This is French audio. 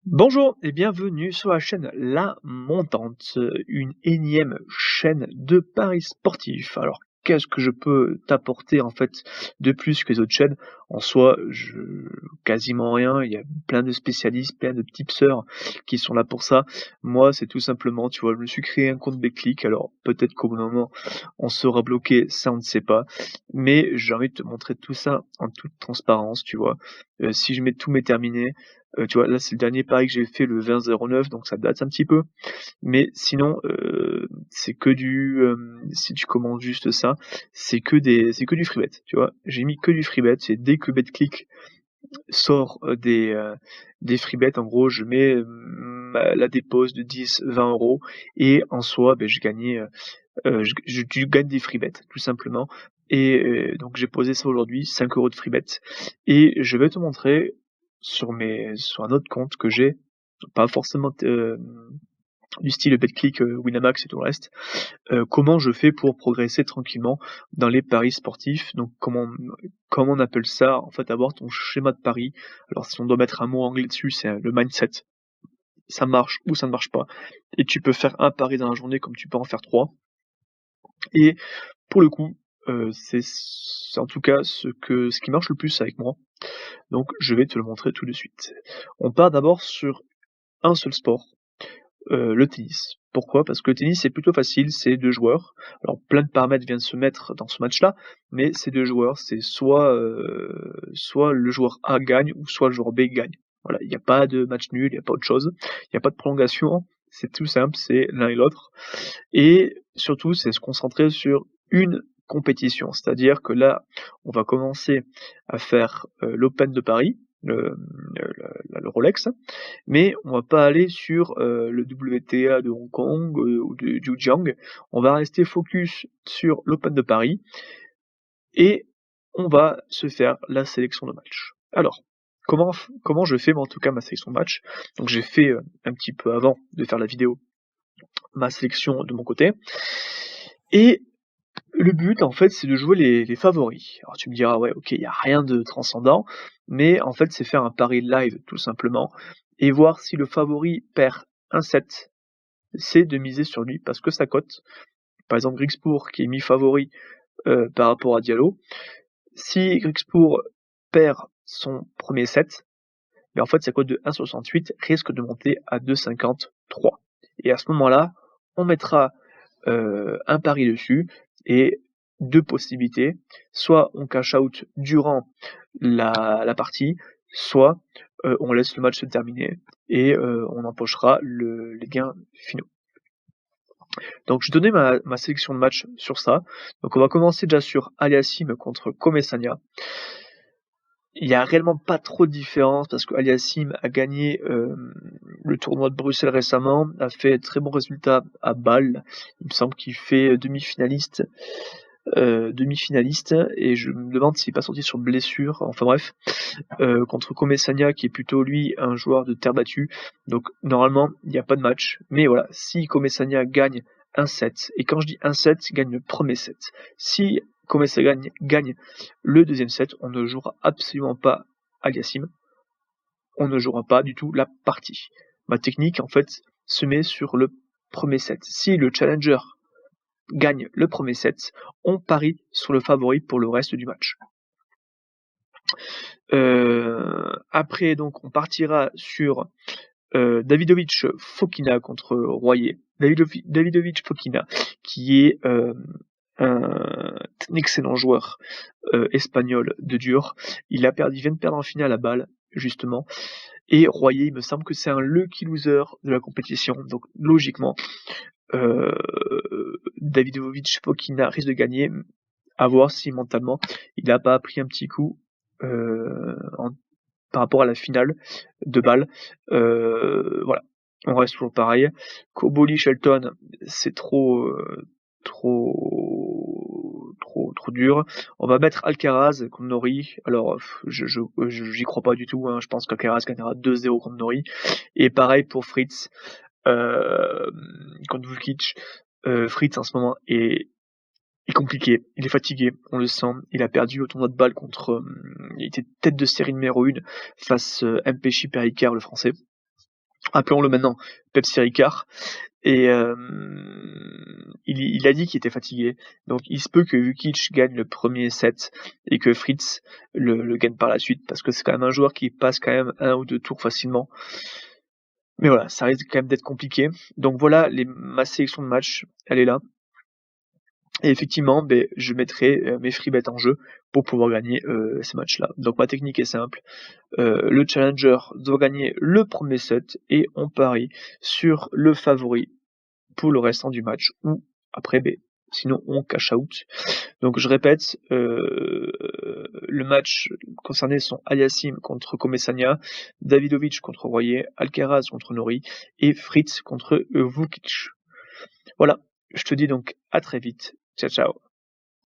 Bonjour et bienvenue sur la chaîne La Montante, une énième chaîne de paris sportifs. Alors, qu'est-ce que je peux t'apporter en fait de plus que les autres chaînes? En soi, quasiment rien. Il y a plein de spécialistes, plein de tipsters qui sont là pour ça. Moi, c'est tout simplement, tu vois, je me suis créé un compte Betclic. Alors, peut-être qu'au bout d'un moment, on sera bloqué, ça on ne sait pas. Mais j'ai envie de te montrer tout ça en toute transparence, tu vois. Si je mets tous mes terminés, tu vois, là, c'est le dernier pari que j'ai fait, le 20,09, donc ça date un petit peu. Mais sinon, c'est que si tu commandes juste ça, c'est que du free bet, tu vois? J'ai mis que du free bet, c'est dès que Betclic sort, des free bets, en gros, je mets, la dépose de 10-20 € et en soi, beh, je gagnais, je tu gagnes des free bets, tout simplement. Et donc j'ai posé ça aujourd'hui, 5 € de free bet et je vais te montrer sur un autre compte que j'ai, pas forcément du style Betclic, Winamax et tout le reste, comment je fais pour progresser tranquillement dans les paris sportifs. Donc comment on appelle ça? En fait, avoir ton schéma de paris. Alors si on doit mettre un mot anglais dessus, c'est le mindset. Ça marche ou ça ne marche pas et tu peux faire un pari dans la journée comme tu peux en faire 3. Et pour le coup, c'est en tout cas ce qui marche le plus avec moi, donc je vais te le montrer tout de suite. On part d'abord sur un seul sport, le tennis. Pourquoi? Parce que le tennis, c'est plutôt facile, c'est 2 joueurs. Alors plein de paramètres viennent se mettre dans ce match-là, mais c'est 2 joueurs, c'est soit le joueur A gagne ou soit le joueur B gagne. Voilà, il y a pas de match nul, il y a pas autre chose, il y a pas de prolongation, c'est tout simple, c'est l'un et l'autre. Et surtout, c'est se concentrer sur une compétition. C'est-à-dire que là, on va commencer à faire, l'Open de Paris, le Rolex, mais on va pas aller sur, le WTA de Hong Kong, ou de Zhejiang. On va rester focus sur l'Open de Paris et on va se faire la sélection de match. Alors, comment je fais moi en tout cas ma sélection de match? Donc j'ai fait, un petit peu avant de faire la vidéo, ma sélection de mon côté et le but, en fait, c'est de jouer les favoris. Alors tu me diras: «Ouais, OK, il y a rien de transcendant», mais en fait, c'est faire un pari live, tout simplement et voir si le favori perd un set, c'est de miser sur lui parce que ça cote. Par exemple, Griekspoor qui est mis favori, par rapport à Diallo. Si Griekspoor perd son premier set, mais en fait, sa cote de 1,68 risque de monter à 2,53 et à ce moment-là, on mettra un pari dessus et 2 possibilités, soit on cash out durant la partie, soit, on laisse le match se terminer et on empochera les gains finaux. Donc je vais donner ma sélection de match sur ça. Donc on va commencer déjà sur Aliassime contre Comesania. Il y a réellement pas trop de différence parce qu'Aliassime a gagné, le tournoi de Bruxelles récemment, a fait très bons résultats à Bâle. Il me semble qu'il fait demi-finaliste et je me demande s'il est pas sorti sur blessure, enfin bref, contre Comesania qui est plutôt lui un joueur de terre battue, donc normalement il n'y a pas de match, mais voilà, si Comesania gagne un set, et quand je dis un set, gagne le premier set, si Comesania gagne le deuxième set, on ne jouera absolument pas Aliassime, on ne jouera pas du tout la partie. Ma technique en fait se met sur le premier set. Si le challenger gagne le premier set, on parie sur le favori pour le reste du match. Après, donc, on partira sur Davidovich Fokina contre Royer. Davidovich Fokina, qui est un excellent joueur espagnol de dur. Il vient de perdre en finale à Bâle, justement. Et Royer, il me semble que c'est un lucky loser de la compétition. Donc, logiquement, Davidovich Fokina risque de gagner. À voir si mentalement il n'a pas pris un petit coup par rapport à la finale de Bâle. Voilà, on reste toujours pareil. Cobolli Shelton, c'est trop dur. On va mettre Alcaraz contre Norrie. Alors, j'y crois pas du tout. Hein. Je pense qu'Alcaraz gagnera 2-0 contre Norrie. Et pareil pour Fritz contre Vukic. Fritz en ce moment est compliqué, il est fatigué, on le sent, il a perdu au tournoi de Bâle il était tête de série numéro 1 face Mpéchi Pericard, le français. appelons-le maintenant Pepsi Ricard. Et il a dit qu'il était fatigué. Donc il se peut que Vukic gagne le premier set et que Fritz le gagne par la suite, parce que c'est quand même un joueur qui passe quand même 1 ou 2 tours facilement. Mais voilà, ça risque quand même d'être compliqué. Donc voilà, ma sélection de match, elle est là. Et effectivement, je mettrai mes free bets en jeu pour pouvoir gagner ces matchs-là. Donc ma technique est simple. Le challenger doit gagner le premier set et on parie sur le favori pour le restant du match, ou après, sinon on cash out. Donc je répète, le match concerné sont Aliassim contre Komesania, Davidovic contre Royer, Alcaraz contre Nori et Fritz contre Vukic. Voilà, je te dis donc à très vite. Ciao ciao.